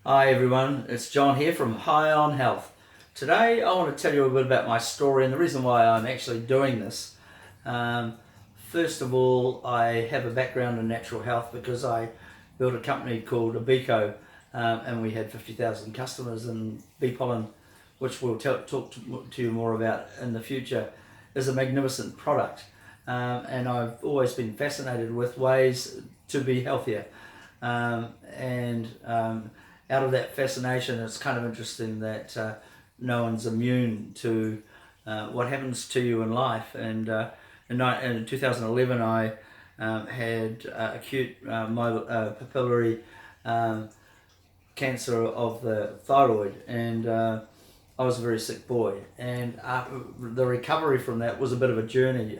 Hi everyone, it's John here from High on Health. Today I want to tell you a bit about my story and the reason why I'm actually doing this. Um, First of all, I have a background in natural health because I built a company called Abico, and we had 50,000 customers, and bee pollen, which we'll talk to you more about in the future, is a magnificent product. And I've always been fascinated with ways to be healthier. And out of that fascination, it's kind of interesting that no one's immune to what happens to you in life. And in 2011, I had acute papillary um, cancer of the thyroid, and I was a very sick boy. And the recovery from that was a bit of a journey,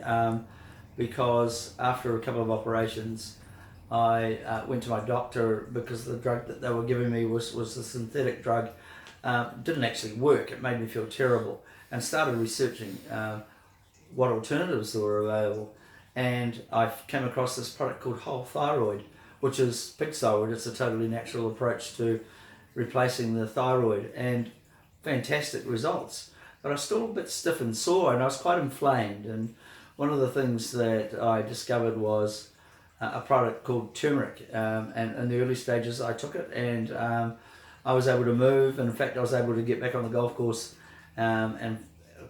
because after a couple of operations, I went to my doctor because the drug that they were giving me was a synthetic drug. Didn't actually work. It made me feel terrible, and started researching what alternatives were available. And I came across this product called Whole Thyroid, which is pig thyroid. It's a totally natural approach to replacing the thyroid, and fantastic results. But I was still a bit stiff and sore, and I was quite inflamed. And one of the things that I discovered was a product called turmeric. And in the early stages, I took it, and I was able to move. And in fact, I was able to get back on the golf course, and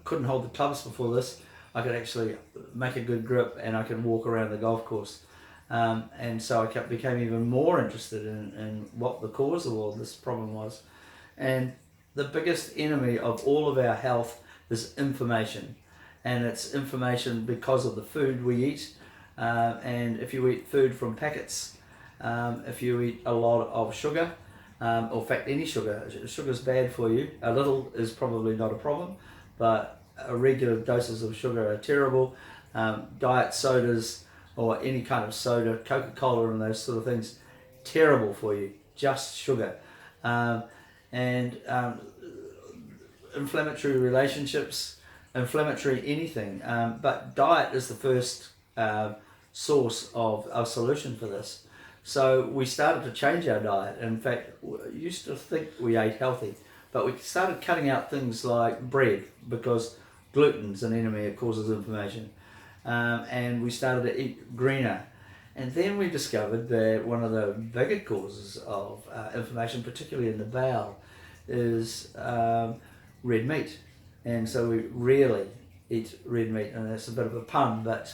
couldn't hold the clubs before this. I could actually make a good grip, and I could walk around the golf course. And so I became even more interested in what the cause of all this problem was. And the biggest enemy of all of our health is information. And it's information because of the food we eat. And if you eat food from packets, if you eat a lot of sugar, or in fact any sugar is bad for you. A little is probably not a problem, but regular doses of sugar are terrible. Diet sodas or any kind of soda, Coca-Cola and those sort of things, terrible for you, just sugar. And inflammatory relationships, inflammatory anything. But diet is the first source of a solution for this. So we started to change our diet. In fact, we used to think we ate healthy, but we started cutting out things like bread because gluten's an enemy, it causes inflammation. And we started to eat greener. And then we discovered that one of the bigger causes of inflammation, particularly in the bowel, is red meat. And so we rarely eat red meat, and that's a bit of a pun, but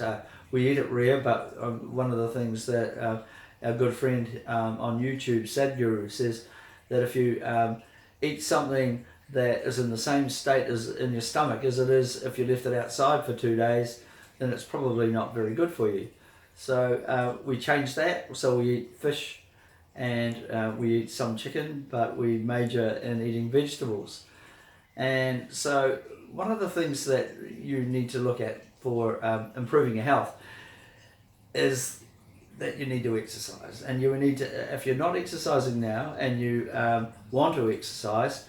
we eat it rare. But one of the things that our good friend on YouTube, Sadhguru, says that if you eat something that is in the same state as in your stomach as it is if you left it outside for 2 days, then it's probably not very good for you. So we changed that. So we eat fish, and we eat some chicken, but we major in eating vegetables. And so one of the things that you need to look at for improving your health is that you need to exercise. And you need to, if you're not exercising now and you want to exercise,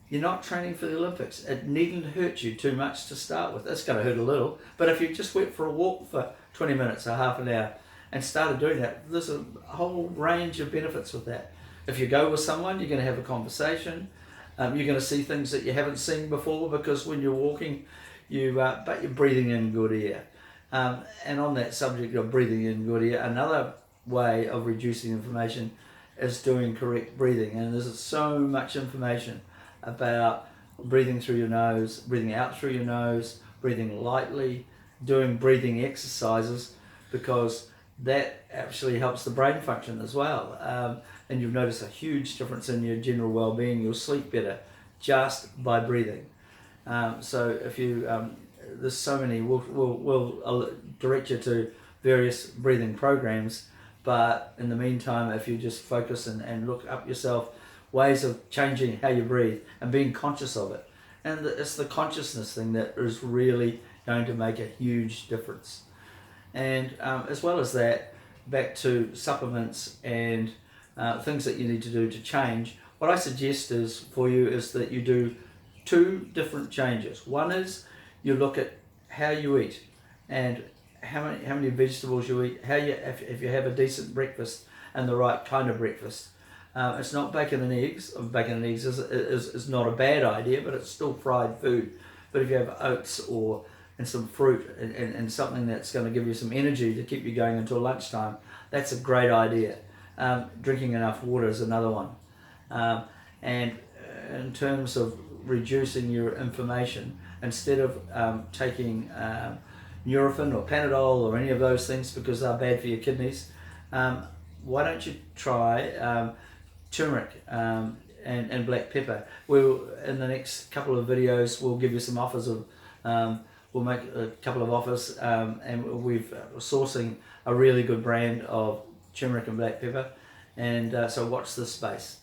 you're not training for the Olympics. It needn't hurt you too much to start with. It's going to hurt a little, but if you just went for a walk for 20 minutes or half an hour and started doing that, there's a whole range of benefits with that. If you go with someone, you're going to have a conversation. You're going to see things that you haven't seen before, because when you're walking, but you're breathing in good air. And on that subject of breathing in good air, another way of reducing inflammation is doing correct breathing. And there's so much information about breathing through your nose, breathing out through your nose, breathing lightly, doing breathing exercises, because that actually helps the brain function as well. And you'll notice a huge difference in your general well-being. You'll sleep better just by breathing. So if you, there's so many, we'll direct you to various breathing programs, but in the meantime, if you just focus and look up yourself, ways of changing how you breathe and being conscious of it. And it's the consciousness thing that is really going to make a huge difference. And as well as that, back to supplements and things that you need to do to change, what I suggest is for you is that you do two different changes. One is you look at how you eat and how many vegetables you eat, how you if you have a decent breakfast and the right kind of breakfast. It's not bacon and eggs. Bacon and eggs is not a bad idea, but it's still fried food. But if you have oats and some fruit and something that's going to give you some energy to keep you going until lunchtime, that's a great idea. Drinking enough water is another one. And in terms of reducing your inflammation, instead of taking Nurofen or Panadol or any of those things because they're bad for your kidneys, why don't you try turmeric and black pepper? We'll, in the next couple of videos, we'll give you some offers of, we'll make a couple of offers, and we're sourcing a really good brand of turmeric and black pepper, and so watch this space.